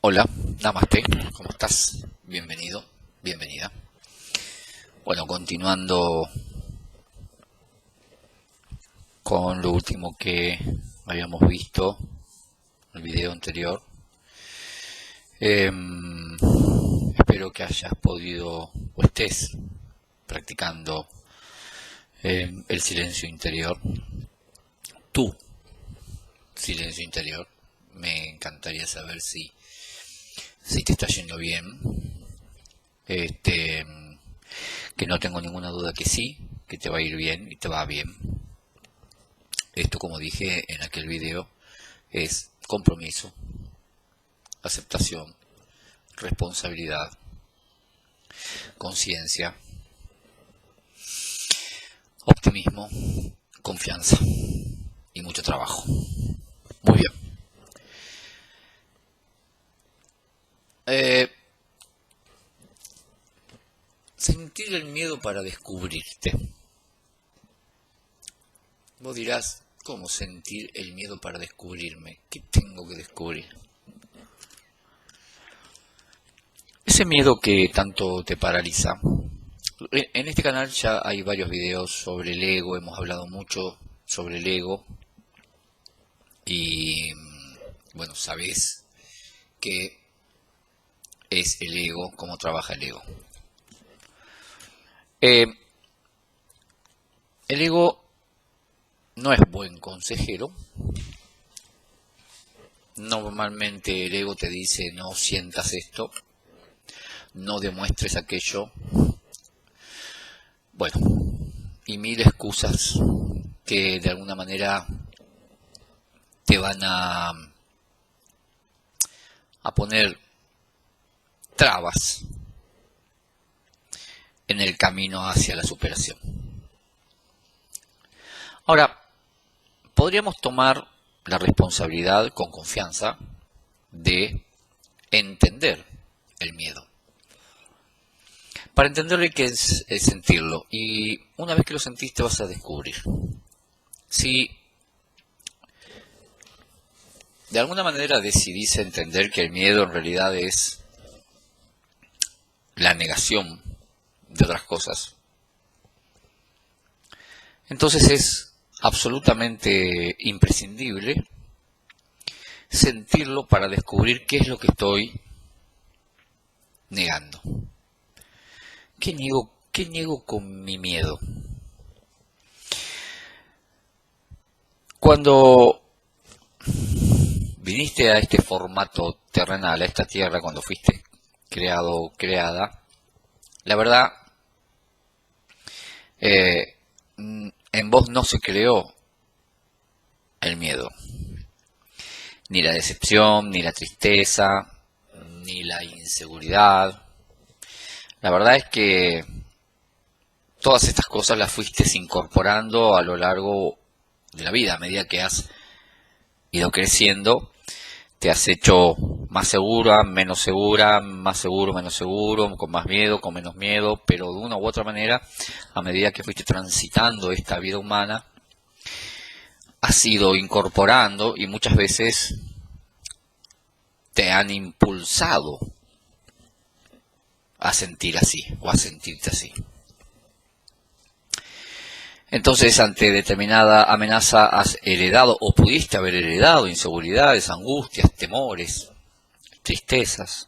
Hola, Namaste, ¿cómo estás? Bienvenido, bienvenida. Bueno, continuando con lo último que habíamos visto en el video anterior. Espero que hayas podido o estés practicando el silencio interior, tu silencio interior. Me encantaría saber si te está yendo bien. Que no tengo ninguna duda que sí, que te va a ir bien y te va bien. Esto, como dije en aquel video, es compromiso, aceptación, responsabilidad, conciencia, optimismo, confianza y mucho trabajo. Muy bien. Sentir el miedo para descubrirte. Vos dirás, ¿cómo sentir el miedo para descubrirme? ¿Qué tengo que descubrir? Ese miedo que tanto te paraliza. En este canal ya hay varios videos sobre el ego, hemos hablado mucho sobre el ego y bueno, sabés qué es el ego, cómo trabaja el ego. El ego no es buen consejero. Normalmente el ego te dice no sientas esto, no demuestres aquello. Bueno, y mil excusas que de alguna manera te van a poner trabas en el camino hacia la superación. Ahora, podríamos tomar la responsabilidad con confianza de entender el miedo. Para entenderlo que es sentirlo, y una vez que lo sentiste vas a descubrir si de alguna manera decidís entender que el miedo en realidad es la negación de otras cosas. Entonces es absolutamente imprescindible sentirlo para descubrir qué es lo que estoy negando. ¿Qué niego con mi miedo? Cuando viniste a este formato terrenal, a esta tierra, cuando fuiste creado o creada, la verdad, en vos no se creó el miedo, ni la decepción, ni la tristeza, ni la inseguridad. La verdad es que todas estas cosas las fuiste incorporando a lo largo de la vida. A medida que has ido creciendo, te has hecho más segura, menos segura, más seguro, menos seguro, con más miedo, con menos miedo, pero de una u otra manera, a medida que fuiste transitando esta vida humana, has ido incorporando y muchas veces te han impulsado a sentir así o a sentirte así. Entonces, ante determinada amenaza has heredado o pudiste haber heredado inseguridades, angustias, temores, tristezas,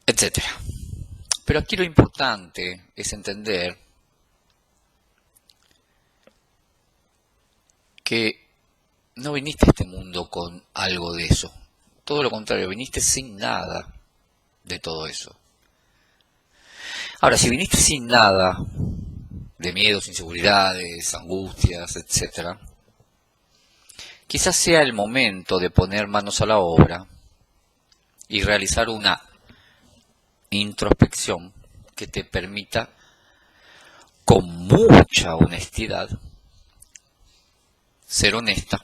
etcétera. Pero aquí lo importante es entender que no viniste a este mundo con algo de eso. Todo lo contrario, viniste sin nada de todo eso. Ahora, si viniste sin nada de miedos, inseguridades, angustias, etcétera, quizás sea el momento de poner manos a la obra y realizar una introspección que te permita, con mucha honestidad, ser honesta,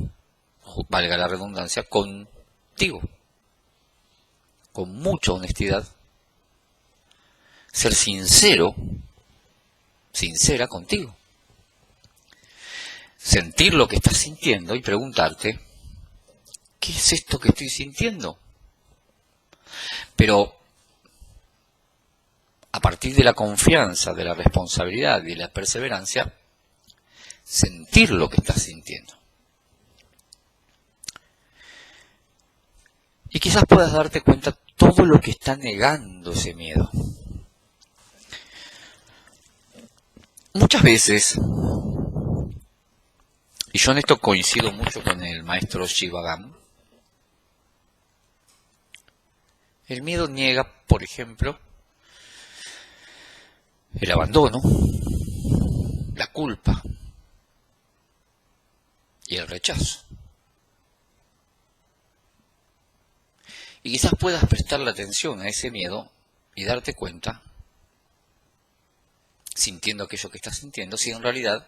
valga la redundancia, contigo, con mucha honestidad, ser sincero, sincera contigo, sentir lo que estás sintiendo y preguntarte ¿qué es esto que estoy sintiendo? Pero a partir de la confianza, de la responsabilidad y de la perseverancia, sentir lo que estás sintiendo. Y quizás puedas darte cuenta todo lo que está negando ese miedo. Muchas veces, y yo en esto coincido mucho con el maestro Shivagam, el miedo niega, por ejemplo, el abandono, la culpa y el rechazo. Y quizás puedas prestarle atención a ese miedo y darte cuenta, sintiendo aquello que estás sintiendo, si en realidad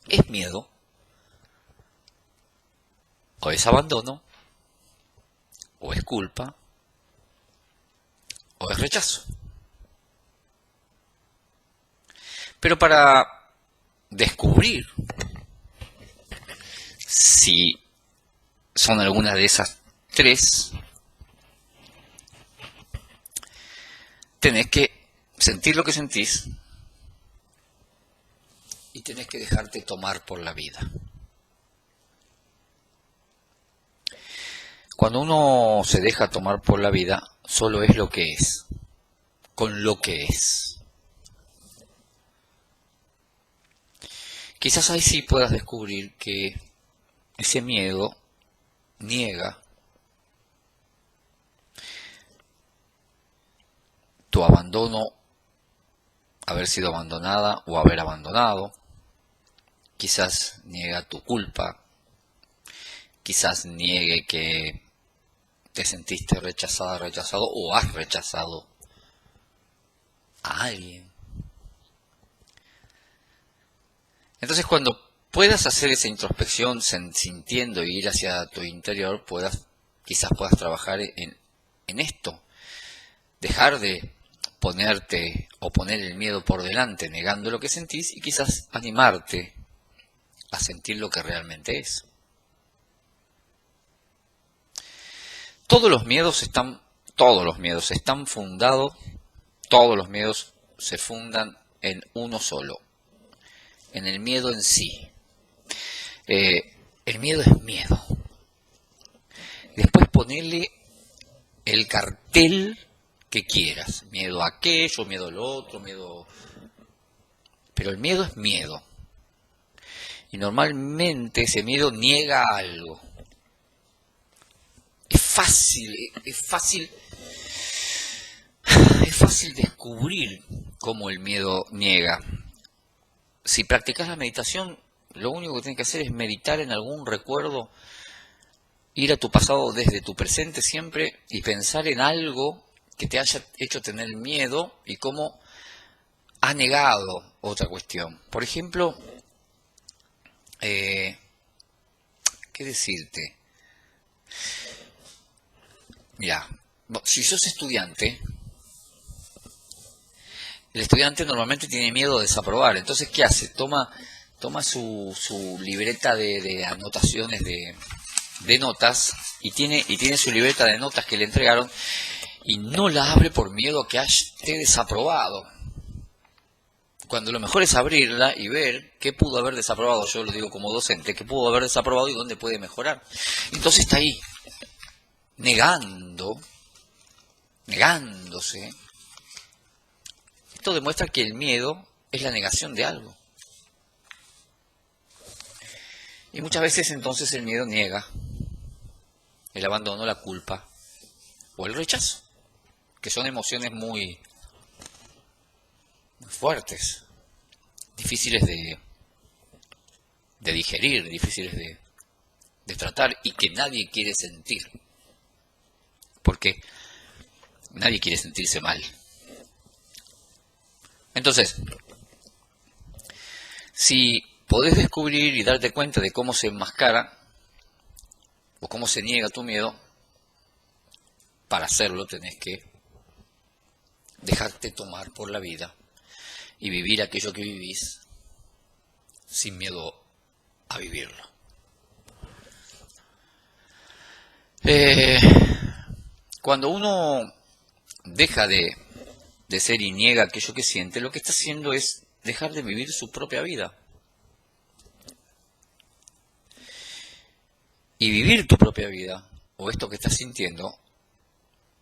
es miedo, o es abandono, o es culpa, o es rechazo. Pero para descubrir si son alguna de esas tres, tenés que sentir lo que sentís y tenés que dejarte tomar por la vida. Cuando uno se deja tomar por la vida, solo es lo que es, con lo que es. Quizás ahí sí puedas descubrir que ese miedo niega tu abandono, haber sido abandonada o haber abandonado. Quizás niega tu culpa. Quizás niegue que te sentiste rechazada, rechazado o has rechazado a alguien. Entonces cuando puedas hacer esa introspección sintiendo y ir hacia tu interior, quizás puedas trabajar en esto. Dejar de ponerte o poner el miedo por delante negando lo que sentís y quizás animarte a sentir lo que realmente es. Todos los miedos están fundados, todos los miedos se fundan en uno solo, en el miedo en sí. El miedo es miedo. Después ponerle el cartel que quieras, miedo a aquello, miedo a lo otro, pero el miedo es miedo. Y normalmente ese miedo niega algo. Es fácil descubrir cómo el miedo niega. Si practicas la meditación, lo único que tienes que hacer es meditar en algún recuerdo, ir a tu pasado desde tu presente siempre y pensar en algo que te haya hecho tener miedo y cómo ha negado otra cuestión. Por ejemplo, ¿qué decirte? Mira, si sos estudiante, el estudiante normalmente tiene miedo de desaprobar. Entonces, ¿qué hace? Toma su libreta de anotaciones de notas y tiene su libreta de notas que le entregaron y no la abre por miedo a que esté desaprobado. Cuando lo mejor es abrirla y ver qué pudo haber desaprobado, yo lo digo como docente, qué pudo haber desaprobado y dónde puede mejorar. Entonces está ahí, negándose. Esto demuestra que el miedo es la negación de algo. Y muchas veces entonces el miedo niega el abandono, la culpa o el rechazo, que son emociones muy fuertes, difíciles de digerir, difíciles de tratar y que nadie quiere sentir, porque nadie quiere sentirse mal. Entonces, si podés descubrir y darte cuenta de cómo se enmascara o cómo se niega tu miedo, para hacerlo tenés que dejarte tomar por la vida y vivir aquello que vivís sin miedo a vivirlo. Eh, Cuando uno deja de ser y niega aquello que siente, lo que está haciendo es dejar de vivir su propia vida. Y vivir tu propia vida, o esto que estás sintiendo,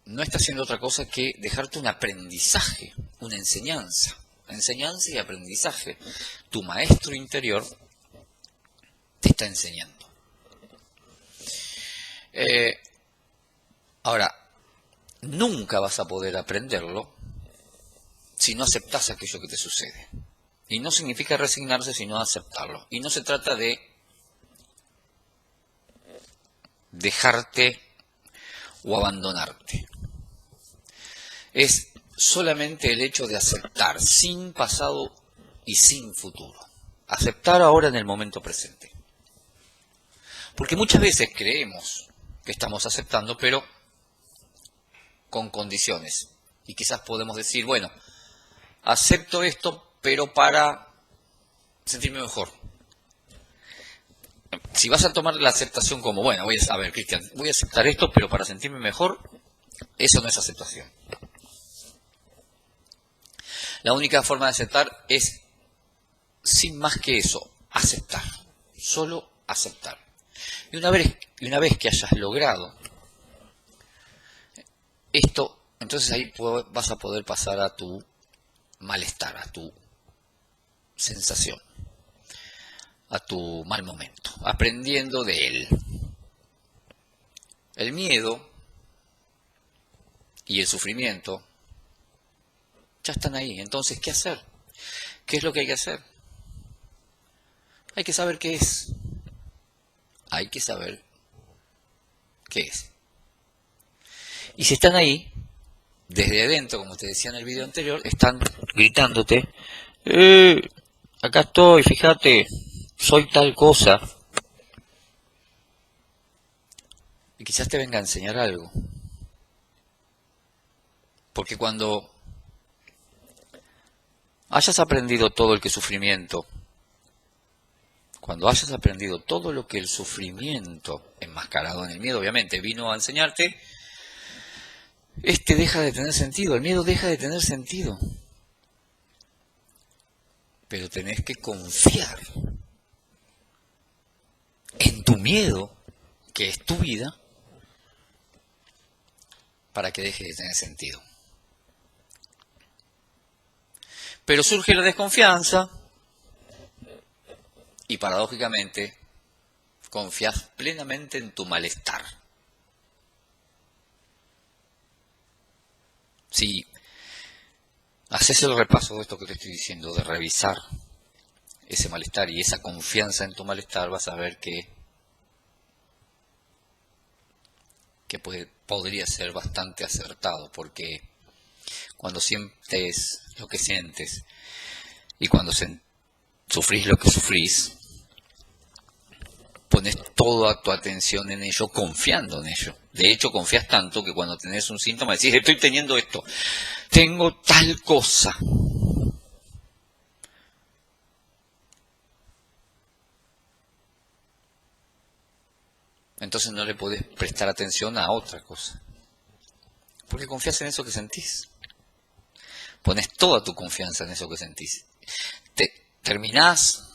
no está haciendo otra cosa que dejarte un aprendizaje, una enseñanza. Enseñanza y aprendizaje. Tu maestro interior te está enseñando. Ahora, nunca vas a poder aprenderlo si no aceptas aquello que te sucede. Y no significa resignarse, sino aceptarlo. Y no se trata de dejarte o abandonarte. Es solamente el hecho de aceptar, sin pasado y sin futuro. Aceptar ahora en el momento presente. Porque muchas veces creemos que estamos aceptando, pero con condiciones. Y quizás podemos decir, bueno, acepto esto, pero para sentirme mejor. Si vas a tomar la aceptación como, bueno, a ver, Cristian, voy a aceptar esto, pero para sentirme mejor, eso no es aceptación. La única forma de aceptar es, sin más que eso, aceptar. Solo aceptar. Y una vez que hayas logrado esto, entonces ahí vas a poder pasar a tu malestar, a tu sensación, a tu mal momento, aprendiendo de él. El miedo y el sufrimiento ya están ahí. Entonces, ¿qué hacer? ¿Qué es lo que hay que hacer? Hay que saber qué es. Hay que saber qué es. Y si están ahí, desde adentro, como te decía en el video anterior, están gritándote, acá estoy, fíjate, soy tal cosa. Y quizás te venga a enseñar algo. Porque cuando hayas aprendido todo el que sufrimiento, cuando hayas aprendido todo lo que el sufrimiento, enmascarado en el miedo, obviamente, vino a enseñarte, deja de tener sentido, el miedo deja de tener sentido. Pero tenés que confiar en tu miedo, que es tu vida, para que deje de tener sentido. Pero surge la desconfianza y paradójicamente confías plenamente en tu malestar. Si haces el repaso de esto que te estoy diciendo, de revisar ese malestar y esa confianza en tu malestar, vas a ver que podría ser bastante acertado, porque cuando sientes lo que sientes y cuando sufrís lo que sufrís, pones toda tu atención en ello, confiando en ello. De hecho, confías tanto que cuando tenés un síntoma decís, estoy teniendo esto, tengo tal cosa. Entonces no le podés prestar atención a otra cosa. Porque confías en eso que sentís. Pones toda tu confianza en eso que sentís. Terminás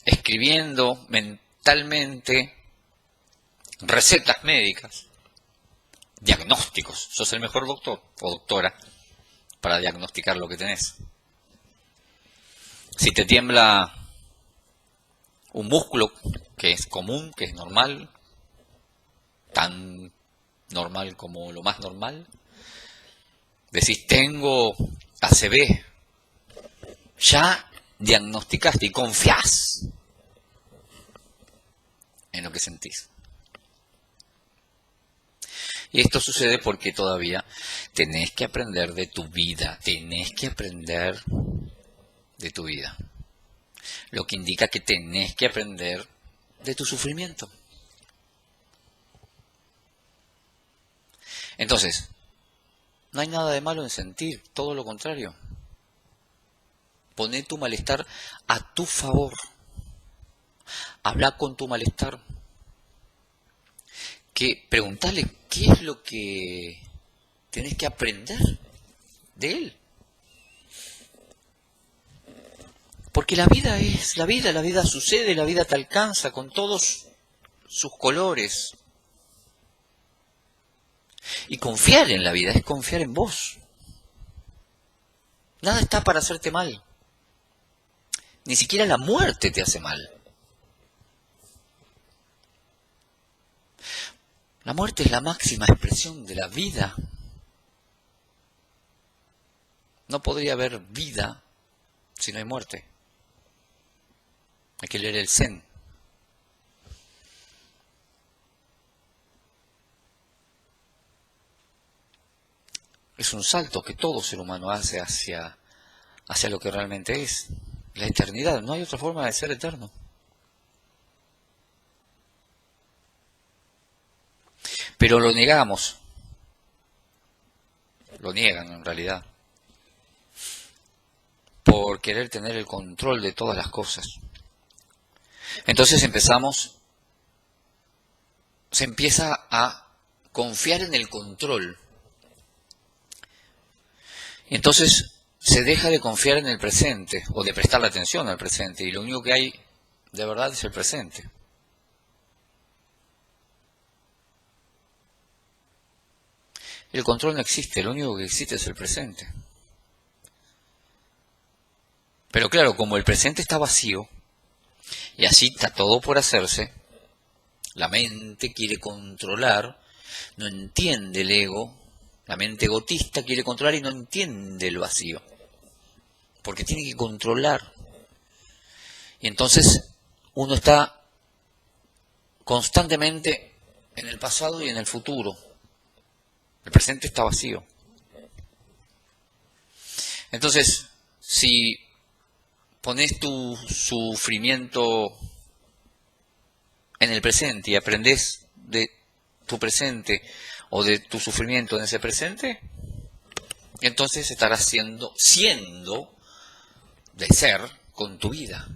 escribiendo mentalmente recetas médicas, diagnósticos. Sos el mejor doctor o doctora para diagnosticar lo que tenés. Si te tiembla un músculo que es común, que es normal, tan normal como lo más normal, decís, tengo ACV, ya diagnosticaste y confiás en lo que sentís. Y esto sucede porque todavía tenés que aprender de tu vida, tenés que aprender de tu vida. Lo que indica que tenés que aprender de tu sufrimiento. Entonces, no hay nada de malo en sentir, todo lo contrario. Poné tu malestar a tu favor. Habla con tu malestar. preguntarle qué es lo que tenés que aprender de él. Porque la vida es la vida sucede, la vida te alcanza con todos sus colores. Y confiar en la vida es confiar en vos. Nada está para hacerte mal. Ni siquiera la muerte te hace mal. La muerte es la máxima expresión de la vida. No podría haber vida si no hay muerte. Hay que leer el Zen. Es un salto que todo ser humano hace hacia lo que realmente es. La eternidad. No hay otra forma de ser eterno. Pero lo negamos. Lo niegan en realidad. Por querer tener el control de todas las cosas. Entonces se empieza a confiar en el control. Y entonces se deja de confiar en el presente, o de prestarle atención al presente, y lo único que hay de verdad es el presente. El control no existe, lo único que existe es el presente. Pero claro, como el presente está vacío, y así está todo por hacerse, la mente quiere controlar, no entiende el ego, la mente egotista quiere controlar y no entiende el vacío, porque tiene que controlar. Y entonces uno está constantemente en el pasado y en el futuro. El presente está vacío. Entonces, si pones tu sufrimiento en el presente y aprendes de tu presente o de tu sufrimiento en ese presente, entonces estarás siendo de ser con tu vida.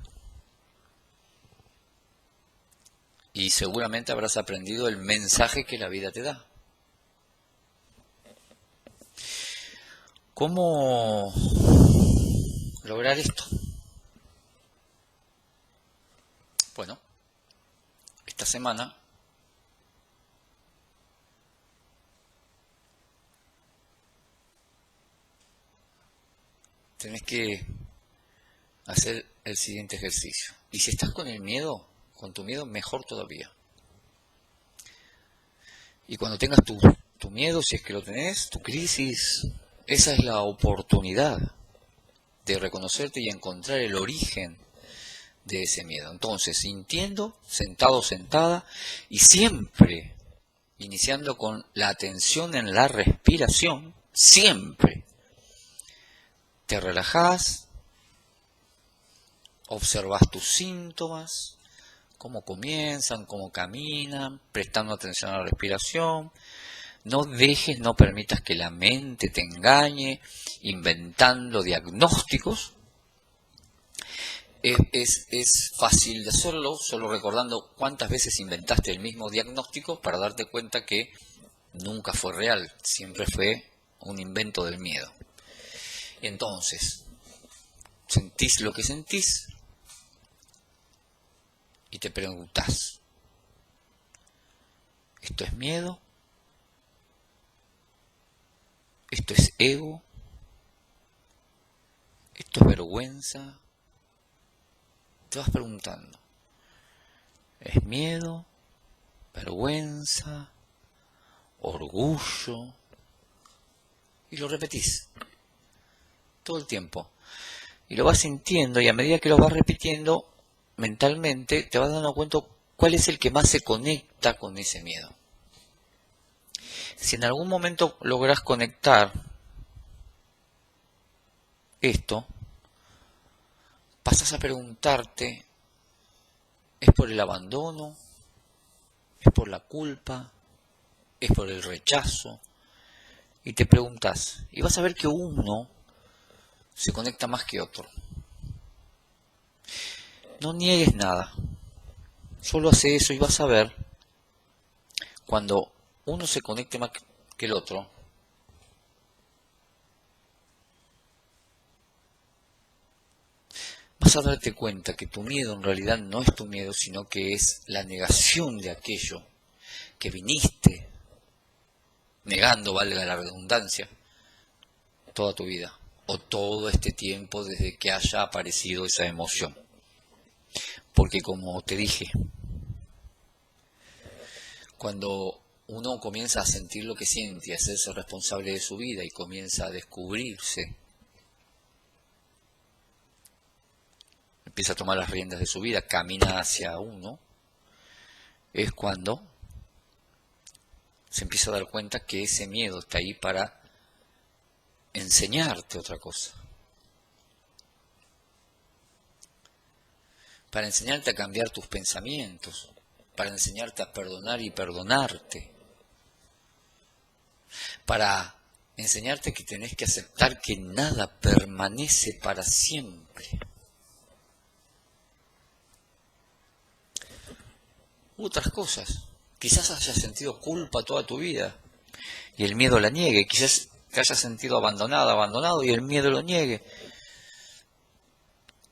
Y seguramente habrás aprendido el mensaje que la vida te da. ¿Cómo lograr esto? Bueno, esta semana tenés que hacer el siguiente ejercicio. Y si estás con el miedo, con tu miedo, mejor todavía. Y cuando tengas tu miedo, si es que lo tenés, tu crisis, esa es la oportunidad de reconocerte y encontrar el origen de ese miedo. Entonces, sintiendo, sentado, sentada, y siempre iniciando con la atención en la respiración, siempre te relajás, observas tus síntomas, cómo comienzan, cómo caminan, prestando atención a la respiración. No permitas que la mente te engañe, inventando diagnósticos. Es fácil de hacerlo, solo recordando cuántas veces inventaste el mismo diagnóstico para darte cuenta que nunca fue real, siempre fue un invento del miedo. Entonces, sentís lo que sentís y te preguntás, ¿esto es miedo? ¿Esto es ego? ¿Esto es vergüenza? Te vas preguntando, ¿es miedo? ¿Vergüenza? ¿Orgullo? Y lo repetís todo el tiempo. Y lo vas sintiendo, y a medida que lo vas repitiendo mentalmente, te vas dando cuenta cuál es el que más se conecta con ese miedo. Si en algún momento logras conectar esto, pasas a preguntarte, ¿es por el abandono? ¿Es por la culpa? ¿Es por el rechazo? Y te preguntas, y vas a ver que uno se conecta más que otro. No niegues nada, solo hace eso y vas a ver cuando uno se conecte más que el otro, vas a darte cuenta que tu miedo en realidad no es tu miedo, sino que es la negación de aquello que viniste negando, valga la redundancia, toda tu vida o todo este tiempo desde que haya aparecido esa emoción. Porque como te dije, cuando uno comienza a sentir lo que siente y a hacerse responsable de su vida y comienza a descubrirse, empieza a tomar las riendas de su vida, camina hacia uno, es cuando se empieza a dar cuenta que ese miedo está ahí para enseñarte otra cosa. Para enseñarte a cambiar tus pensamientos, para enseñarte a perdonar y perdonarte, para enseñarte que tenés que aceptar que nada permanece para siempre. Otras cosas, quizás hayas sentido culpa toda tu vida y el miedo la niegue, quizás te hayas sentido abandonado y el miedo lo niegue.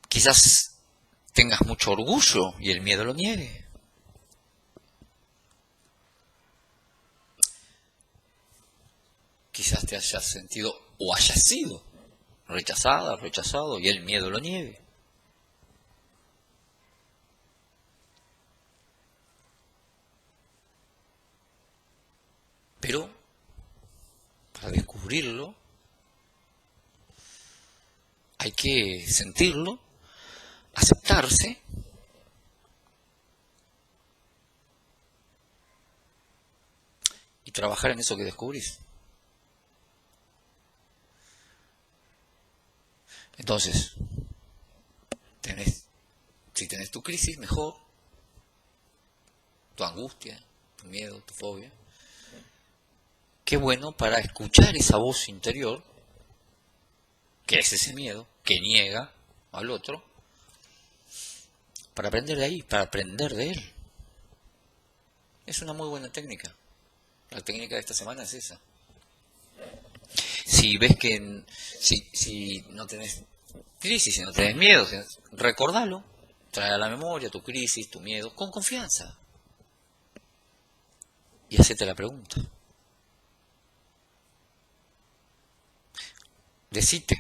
Quizás tengas mucho orgullo y el miedo lo niegue. Quizás te hayas sentido o hayas sido rechazado y el miedo lo niegue. Pero para descubrirlo hay que sentirlo, aceptarse y trabajar en eso que descubrís. Entonces, si tenés tu crisis, mejor, tu angustia, tu miedo, tu fobia, qué bueno para escuchar esa voz interior, que es ese miedo, que niega al otro, para aprender de ahí, para aprender de él. Es una muy buena técnica. La técnica de esta semana es esa. Si ves que si no tenés crisis, si no tenés miedo, recordalo, trae a la memoria tu crisis, tu miedo, con confianza. Y hacete la pregunta. Decite,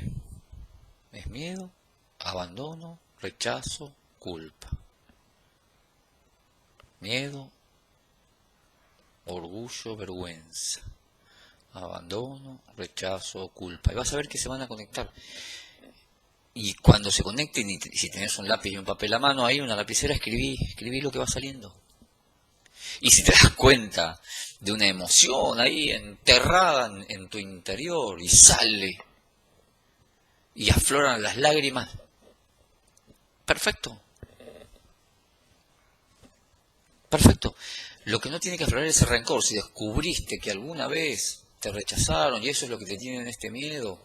¿es miedo, abandono, rechazo, culpa? Miedo, orgullo, vergüenza, abandono, rechazo, culpa. Y vas a ver que se van a conectar. Y cuando se conecten, y si tenés un lápiz y un papel a mano, ahí una lapicera, escribí lo que va saliendo. Y si te das cuenta de una emoción ahí enterrada en tu interior y sale y afloran las lágrimas, perfecto. Perfecto. Lo que no tiene que aflorar es el rencor. Si descubriste que alguna vez te rechazaron y eso es lo que te tiene en este miedo,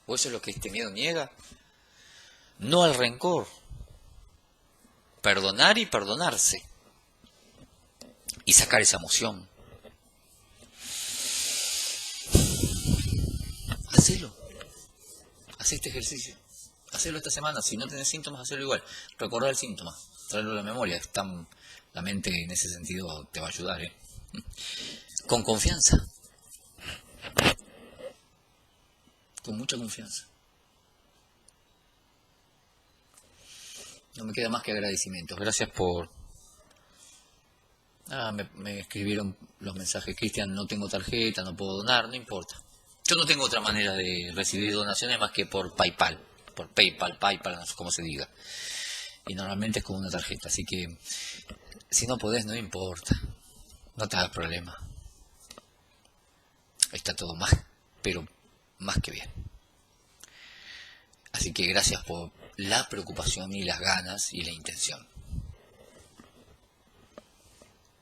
o eso es lo que este miedo niega, no al rencor. Perdonar y perdonarse. Y sacar esa emoción. Hacelo. Haz este ejercicio. Hacelo esta semana. Si no tenés síntomas, hacelo igual. Recordar el síntoma. Traerlo a la memoria. La mente en ese sentido te va a ayudar. Con confianza. Con mucha confianza. No me queda más que agradecimientos. Gracias por... me escribieron los mensajes. Cristian, no tengo tarjeta, no puedo donar, no importa. Yo no tengo otra manera de recibir donaciones más que por PayPal. Por PayPal, no sé cómo se diga. Y normalmente es con una tarjeta. Así que si no podés, no importa. No te hagas problema. Está todo más, pero más que bien. Así que gracias por la preocupación y las ganas y la intención.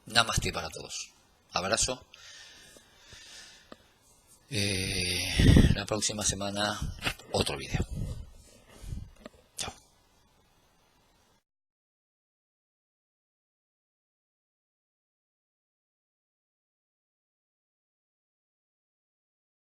Namaste para todos. Abrazo. La próxima semana otro video.